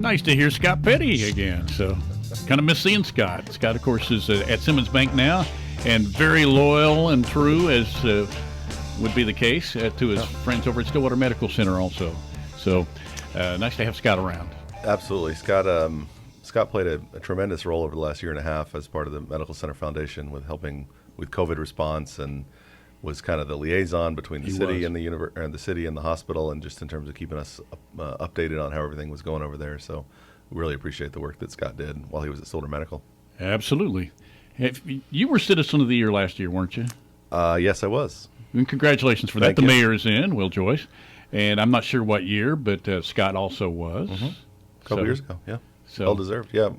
Nice to hear Scott Petty again. So, kind of miss seeing Scott. Scott, of course, is at Simmons Bank now, and very loyal and true, as would be the case, to his friends over at Stillwater Medical Center also. So, nice to have Scott around. Absolutely. Scott played a tremendous role over the last year and a half as part of the Medical Center Foundation with helping with COVID response, and was kind of the liaison between the city and the city and the hospital, and just in terms of keeping us updated on how everything was going over there. So we really appreciate the work that Scott did while he was at Stillwater Medical. Absolutely. You were Citizen of the Year last year, weren't you? Yes, I was. And congratulations for that. Thank the you. mayor is in, Will Joyce. And I'm not sure what year, but Scott also was. Mm-hmm. A couple years ago, yeah. So. Well deserved, yeah.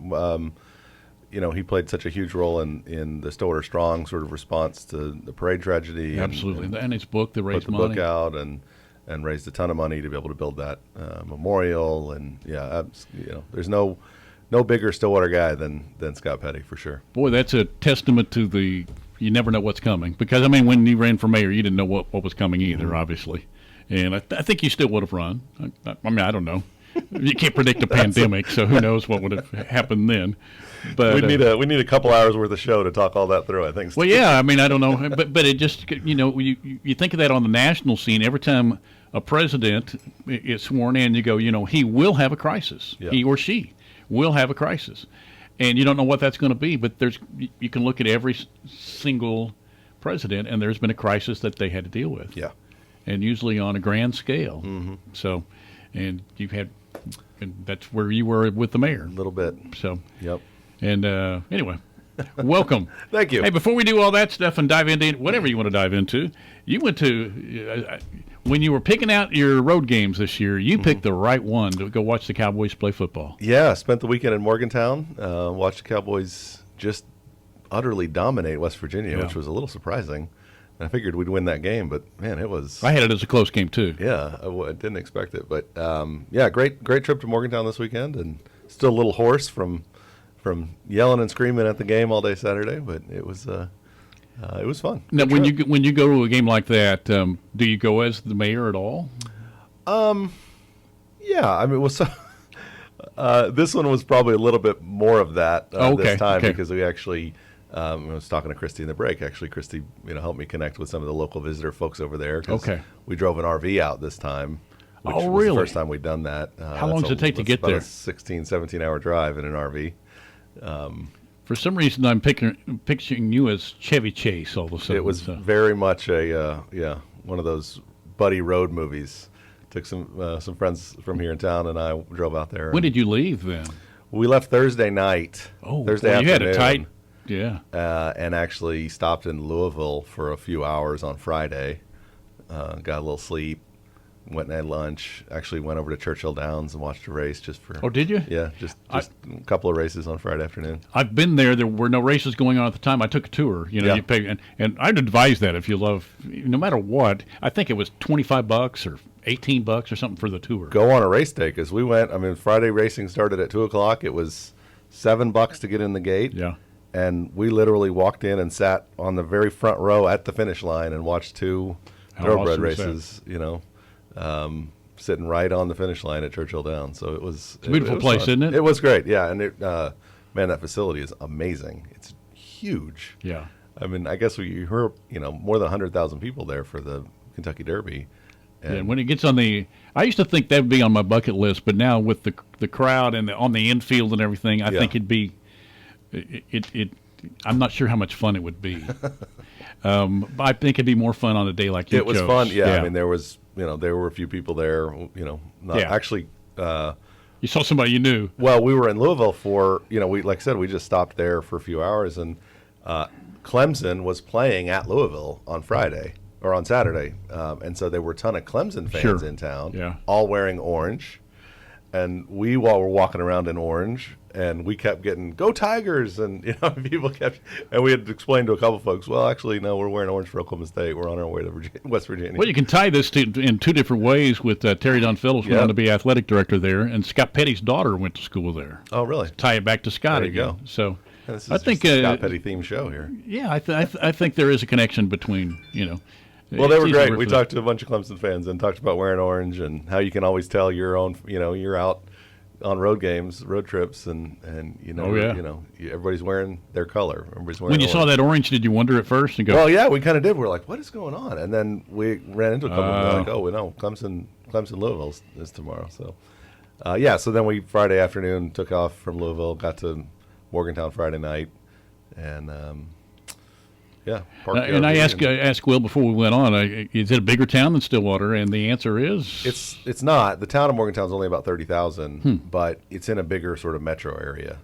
He played such a huge role in the Stillwater Strong sort of response to the parade tragedy. Absolutely. And his book, that raised put the money. book out and raised a ton of money to be able to build that memorial. And there's no bigger Stillwater guy than Scott Petty, for sure. Boy, that's a testament to you never know what's coming. Because, when you ran for mayor, you didn't know what was coming either, Mm-hmm. obviously. And I think you still would have run. I don't know. You can't predict a pandemic, so who knows what would have happened then. But we need a couple hours worth of show to talk all that through, I think. Well, yeah, I don't know, but it just you think of that on the national scene. Every time a president is sworn in, you go, he will have a crisis. Yeah. He or she will have a crisis, and you don't know what that's going to be. But you can look at every single president, and there's been a crisis that they had to deal with. Yeah, and usually on a grand scale. Mm-hmm. So, and that's where you were with the mayor. a little bit. So, Yep. and anyway, welcome. Thank you. Hey, before we do all that stuff and dive into whatever you want to dive into, you went to when you were picking out your road games this year. You picked the right one to go watch the Cowboys play football. Yeah, spent the weekend in Morgantown. Watched the Cowboys just utterly dominate West Virginia, Yeah. which was a little surprising. I figured we'd win that game, but man, it was. I had it as a close game too. Yeah, I didn't expect it, but great trip to Morgantown this weekend, and still a little hoarse from yelling and screaming at the game all day Saturday, but it was fun. Now, Good trip. when you go to a game like that, do you go as the mayor at all? Yeah, it was. This one was probably a little bit more of that this time because we actually. I was talking to Christy in the break. Actually, Christy, helped me connect with some of the local visitor folks over there. Okay. We drove an RV out this time, which Oh, was really? the first time we'd done that. How long does it take to get about there? A 16, 17-hour drive in an RV. For some reason, I'm picturing you as Chevy Chase all of a sudden. It was very much one of those buddy road movies. Took some friends from here in town, and I drove out there. When did you leave then? We left Thursday night. Oh, Thursday well, afternoon. you had a tight. Yeah. And actually stopped in Louisville for a few hours on Friday. Got a little sleep. Went and had lunch. Actually went over to Churchill Downs and watched a race just for. Oh, did you? Yeah, just a couple of races on Friday afternoon. I've been there. There were no races going on at the time. I took a tour. Yeah. You pay, and I'd advise that if you love, no matter what. I think it was $25 or $18 or something for the tour. Go on a race day because we went. Friday racing started at 2:00. It was $7 to get in the gate. Yeah. And we literally walked in and sat on the very front row at the finish line and watched two thoroughbred awesome is that? races. Sitting right on the finish line at Churchill Downs. So it was It's a beautiful place, fun. isn't it? It was great, yeah. And man, that facility is amazing. It's huge. Yeah. I guess we heard more than 100,000 people there for the Kentucky Derby. And when it gets on I used to think that would be on my bucket list, but now with the crowd and on the infield and everything, I think it'd be. I'm not sure how much fun it would be. I think it'd be more fun on a day like you It was chose. fun, yeah. There was, there were a few people there, actually. You saw somebody you knew. Well, we were in Louisville for, like I said, we just stopped there for a few hours, and Clemson was playing at Louisville on Friday or on Saturday, and so there were a ton of Clemson fans in town, all wearing orange. And we all were walking around in orange, and we kept getting "Go Tigers!" and people kept, and we had to explain to a couple folks, well, actually, no, we're wearing orange for Oklahoma State. We're on our way to West Virginia. Well, you can tie this in two different ways. With Terry Don Phillips went on to be athletic director there, and Scott Petty's daughter went to school there. Oh, really? Tie it back to Scott There you again. go. So This is I think just a Scott Petty themed show here. Yeah, I think there is a connection between Well, they were great. We talked to a bunch of Clemson fans and talked about wearing orange and how you can always tell your own, you're out on road games, road trips, and everybody's wearing their color. Everybody's wearing. When you saw that orange, did you wonder at first and go? Well, yeah, we kind of did. We're like, what is going on? And then we ran into a couple. And we're like, oh, we know Clemson, Louisville is tomorrow. So, So then we Friday afternoon took off from Louisville, got to Morgantown Friday night, and and I asked Will before we went on, is it a bigger town than Stillwater? And the answer is it's not. The town of Morgantown is only about 30,000, but it's in a bigger sort of metro area.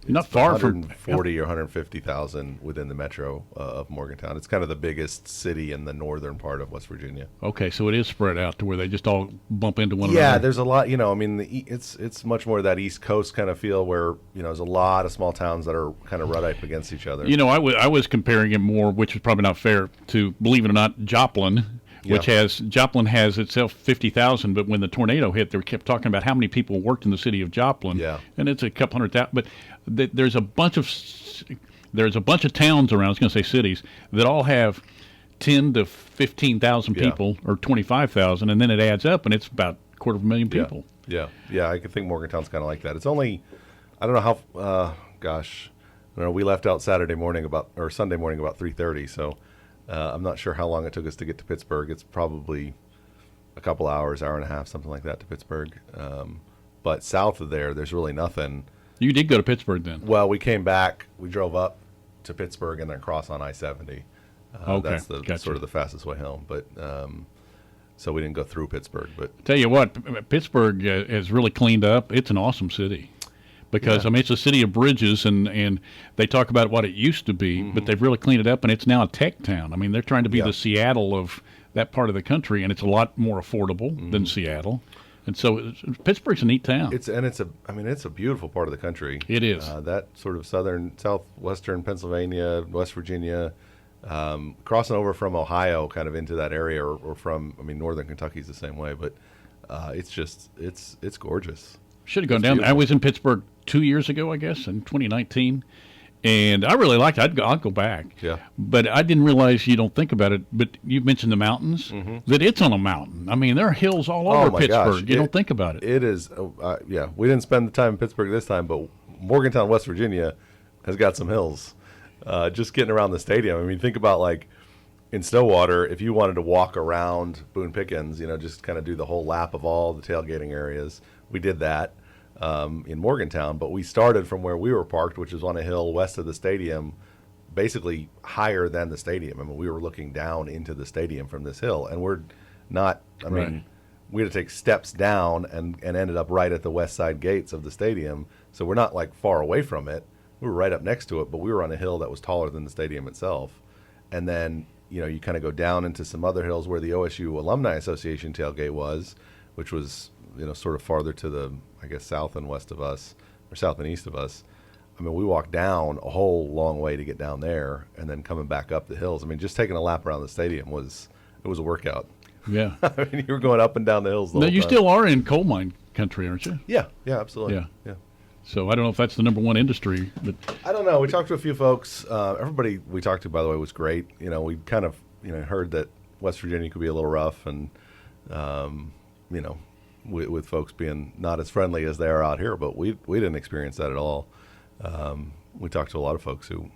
Not far from 140 or 150,000 within the metro of Morgantown. It's kind of the biggest city in the northern part of West Virginia. Okay, so it is spread out to where they just all bump into one another. Yeah, there's a lot. It's much more that East Coast kind of feel where there's a lot of small towns that are kind of right up against each other. I was comparing it more, which is probably not fair, to, believe it or not, Joplin. Joplin has itself 50,000, but when the tornado hit, they kept talking about how many people worked in the city of Joplin, and it's a couple 100,000. But there's a bunch of towns around. I was going to say cities that all have 10 to 15,000 people, or 25,000, and then it adds up, and it's about 250,000 people. Yeah. I could think Morgantown's kind of like that. It's only, I don't know how. We left out Sunday morning about 3:30, so. I'm not sure how long it took us to get to Pittsburgh. It's probably a couple hours, hour and a half, something like that to Pittsburgh. But south of there's really nothing. You did go to Pittsburgh then? Well, we came back. We drove up to Pittsburgh and then cross on I-70. Okay, that's sort of the fastest way home. But so we didn't go through Pittsburgh. But tell you what, Pittsburgh has really cleaned up. It's an awesome city. Because, it's a city of bridges, and they talk about what it used to be, but they've really cleaned it up, and it's now a tech town. I mean, they're trying to be the Seattle of that part of the country, and it's a lot more affordable than Seattle. And so Pittsburgh's a neat town. It's a beautiful part of the country. It is. That sort of southwestern Pennsylvania, West Virginia, crossing over from Ohio kind of into that area, or from, northern Kentucky's the same way, but it's gorgeous. Should have gone down. I was in Pittsburgh 2 years ago, I guess, in 2019, and I really liked it. I'll go back. Yeah. But I didn't realize, you don't think about it, but you mentioned the mountains, that it's on a mountain. I mean, there are hills all over Pittsburgh. Gosh. You don't think about it. It is. We didn't spend the time in Pittsburgh this time, but Morgantown, West Virginia has got some hills. Just getting around the stadium. Think about, like, in Stillwater, if you wanted to walk around Boone Pickens, just kind of do the whole lap of all the tailgating areas. We did that in Morgantown, but we started from where we were parked, which is on a hill west of the stadium, basically higher than the stadium. We were looking down into the stadium from this hill, and we're not, we had to take steps down and ended up right at the west side gates of the stadium. So we're not like far away from it. We were right up next to it, but we were on a hill that was taller than the stadium itself. And then, you kind of go down into some other hills where the OSU Alumni Association tailgate was, which was, sort of farther to the, I guess, south and west of us, or south and east of us. We walked down a whole long way to get down there, and then coming back up the hills. Just taking a lap around the stadium was a workout. Yeah. You were going up and down the hills the whole you time. still are in coal mine country, aren't you? Yeah, absolutely. Yeah. So I don't know if that's the number one industry, but I don't know. We talked to a few folks. Everybody we talked to, by the way, was great. We kind of heard that West Virginia could be a little rough, and with folks being not as friendly as they are out here, but we didn't experience that at all. We talked to a lot of folks who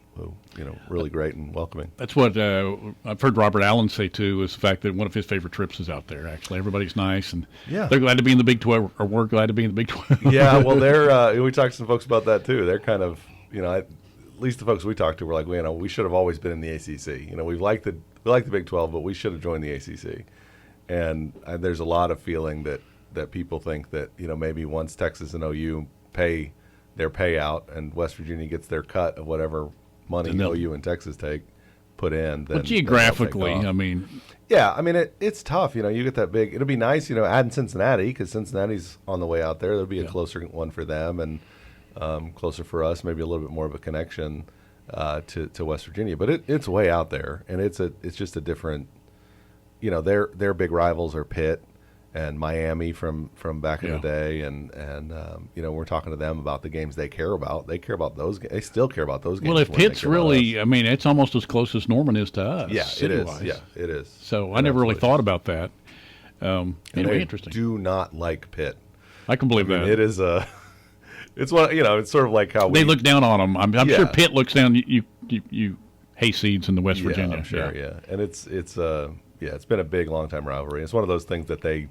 really great and welcoming. That's what I've heard Robert Allen say too, is the fact that one of his favorite trips is out there. Actually, everybody's nice, and they're glad to be in the Big 12, or we're glad to be in the Big 12. Yeah, well, we talked to some folks about that too. They're kind of, at least the folks we talked to were like, we should have always been in the ACC. We like the Big 12, but we should have joined the ACC. And there's a lot of feeling that people think that maybe once Texas and OU pay their payout and West Virginia gets their cut of whatever money OU and Texas put in, then geographically, it's tough. You get that big. It'll be nice, adding Cincinnati, because Cincinnati's on the way out there. There'll be a closer one for them, and closer for us. Maybe a little bit more of a connection to West Virginia, but it's way out there, and it's just a different. Their big rivals are Pitt and Miami from back in the day, and we're talking to them about the games they care about. They care about those. They still care about those games. Well, if Pitt's really, it's almost as close as Norman is to us. Yeah, it is. Yeah, it is. So I never really thought about that. Anyway, interesting. Do not like Pitt. I can believe that. It is it's one, it's sort of like how they look down on them. I'm Yeah. sure Pitt looks down you hayseeds in the West Virginia. I'm sure, yeah. And it's been a big, long time rivalry. It's one of those things that they,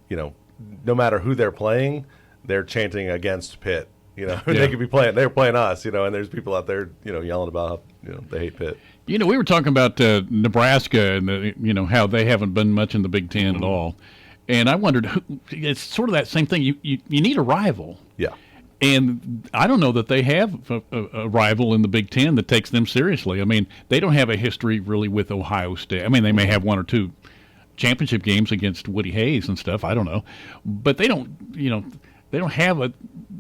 no matter who they're playing, they're chanting against Pitt. They could be playing. They're playing us. And there's people out there, yelling about they hate Pitt. We were talking about Nebraska and how they haven't been much in the Big Ten at all, and I wondered, it's sort of that same thing. You need a rival. Yeah. And I don't know that they have a rival in the Big Ten that takes them seriously. I mean, they don't have a history really with Ohio State. I mean, they may have one or two championship games against Woody Hayes and stuff. I don't know, but they don't. They don't have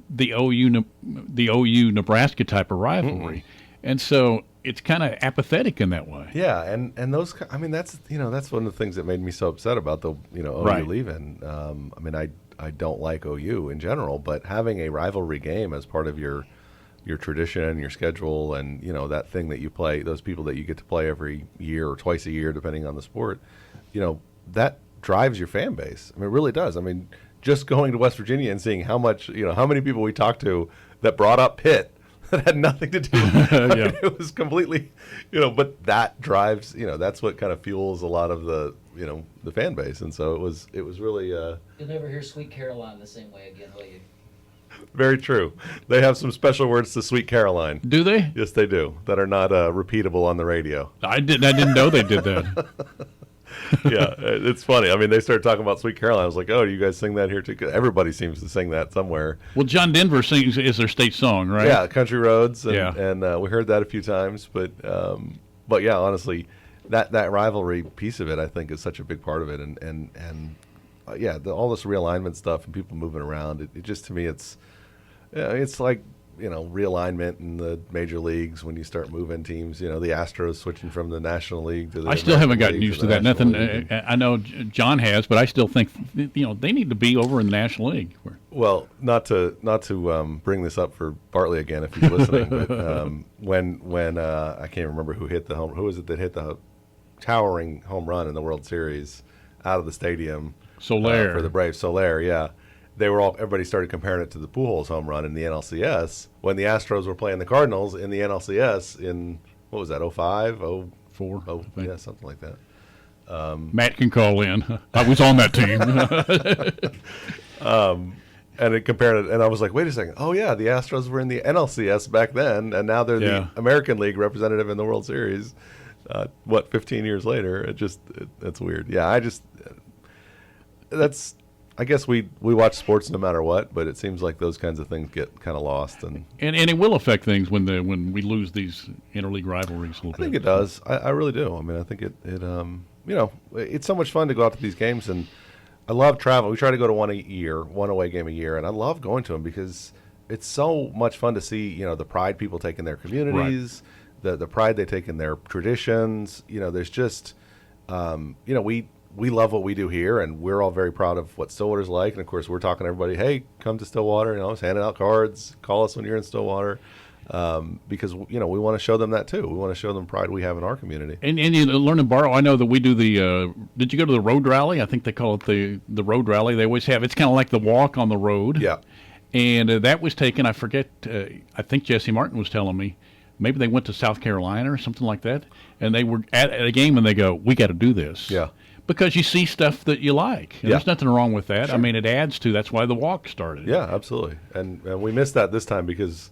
the OU Nebraska type of rivalry, and so it's kind of apathetic in that way. Yeah, and those. I mean, that's one of the things that made me so upset about the OU Right. leaving. I mean, I don't like OU in general, but having a rivalry game as part of your tradition, your schedule, and that thing that you play, those people that you get to play every year or twice a year, depending on the sport, that drives your fan base. I mean, it really does. I mean, just going to West Virginia and seeing how many people we talked to that brought up Pitt that had nothing to do. I mean, it was completely, but that drives, that's what kind of fuels a lot of the fan base, and so it was really. You'll never hear Sweet Caroline the same way again, will you? Very true. They have some special words to Sweet Caroline. Do they? Yes, they do. That are not repeatable on the radio. I didn't know they did that. Yeah, it's funny. I mean, they started talking about Sweet Caroline. I was like, oh, do you guys sing that here too? 'Cause everybody seems to sing that somewhere. Well, John Denver is their state song, right? Yeah, Country Roads, and, Yeah. and we heard that a few times. But yeah, honestly, that rivalry piece of it, I think, is such a big part of it. And all this realignment stuff and people moving around. It just, to me, it's like realignment in the major leagues when you start moving teams. The Astros switching from the National League to the. I still haven't gotten League used to the that. National Nothing. League. I know John has, but I still think they need to be over in the National League. Well, not to bring this up for Bartley again if he's listening, but when I can't remember who was it that hit the towering home run in the World Series out of the stadium. Soler. For the Braves. Soler, yeah. Everybody started comparing it to the Pujols home run in the NLCS when the Astros were playing the Cardinals in the NLCS in, what was that, 05? 4. Yeah, something like that. Matt can call in. I was on that team. And it compared it, and I was like, wait a second. Oh, yeah, the Astros were in the NLCS back then, and now they're the American League representative in the World Series. 15 years later? It's weird. Yeah, I guess we watch sports no matter what, but it seems like those kinds of things get kind of lost. And it will affect things when we lose these interleague rivalries a little bit. I think it does. I really do. I mean, I think it's so much fun to go out to these games, and I love travel. We try to go to one away game a year, and I love going to them because it's so much fun to see, the pride people take in their communities, the pride they take in their traditions. There's just, we love what we do here, and we're all very proud of what Stillwater's like. And of course, we're talking to everybody, hey, come to Stillwater, just handing out cards, call us when you're in Stillwater. Because we want to show them that too. We want to show them pride we have in our community. And you learn and borrow. I know that we do the. Did you go to the road rally? I think they call it the road rally. They always have. It's kind of like the walk on the road. Yeah. And that was taken. I forget. I think Jesse Martin was telling me. Maybe they went to South Carolina or something like that, and they were at a game and they go, "We got to do this." Yeah. Because you see stuff that you like. And there's nothing wrong with that. Sure. I mean, it adds to. That's why the walk started. Yeah, absolutely. And we missed that this time because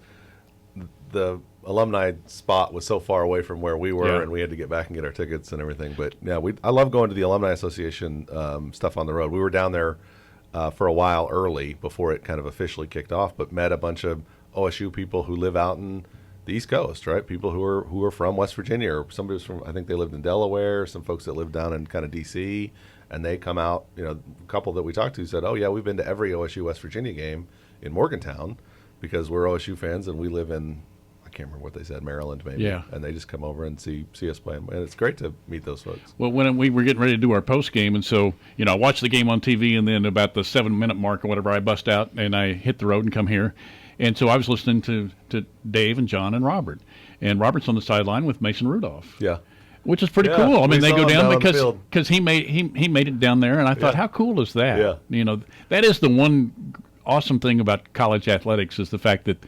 the alumni spot was so far away from where we were, and we had to get back and get our tickets and everything. But yeah, I love going to the Alumni Association stuff on the road. We were down there for a while early before it kind of officially kicked off, but met a bunch of OSU people who live out in the East Coast, right? People who are from West Virginia, or somebody was from, I think they lived in Delaware, some folks that live down in kind of D.C., and they come out, a couple that we talked to said, oh yeah, we've been to every OSU West Virginia game in Morgantown because we're OSU fans and we live in, I can't remember what they said, Maryland maybe. Yeah. And they just come over and see us play. And it's great to meet those folks. Well, when we were getting ready to do our post game, and so, I watched the game on TV, and then about the 7-minute mark or whatever, I bust out and I hit the road and come here. And so I was listening to Dave and John and Robert. And Robert's on the sideline with Mason Rudolph. Yeah. Which is pretty cool. I mean, they go down because he made made it down there, and I thought, how cool is that? Yeah. That is the one awesome thing about college athletics is the fact that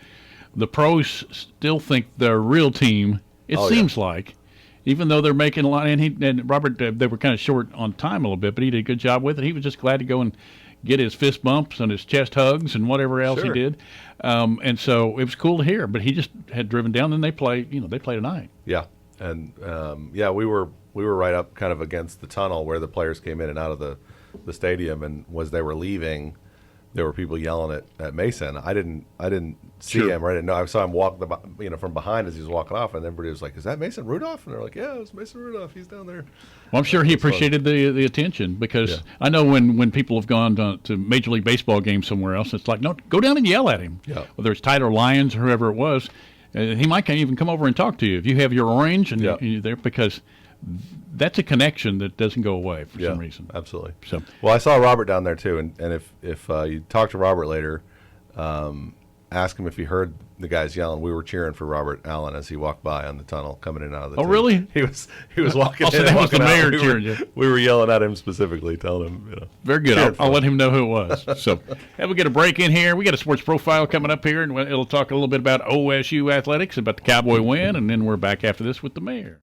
the pros still think they're a real team. It seems like, even though they're making a lot. And Robert, they were kind of short on time a little bit, but he did a good job with it. He was just glad to go and get his fist bumps and his chest hugs and whatever else he did. And so it was cool to hear. But he just had driven down, and they play tonight. Yeah, and we were right up kind of against the tunnel where the players came in and out of the stadium, and as they were leaving, there were people yelling at Mason. I didn't see him, or I didn't know. I saw him walk from behind as he was walking off, and everybody was like, "Is that Mason Rudolph?" And they're like, "Yeah, it's Mason Rudolph. He's down there." Well, I'm sure he appreciated the attention, because I know when people have gone to Major League Baseball games somewhere else, it's like, no, go down and yell at him. Yeah. Whether it's Tyler Lyons or whoever it was, he might even come over and talk to you if you have your orange and you're there, because that's a connection that doesn't go away for some reason. Absolutely. So, well, I saw Robert down there too, and if you talk to Robert later, ask him if he heard the guys yelling. We were cheering for Robert Allen as he walked by on the tunnel coming in and out of the. Oh, really? He was walking. Also, in that and was the walking out. mayor cheering you. We were yelling at him specifically, telling him, Very good. I'll let him know who it was. So, we get a break in here. We got a sports profile coming up here, and it'll talk a little bit about OSU athletics, about the Cowboy win, and then we're back after this with the mayor.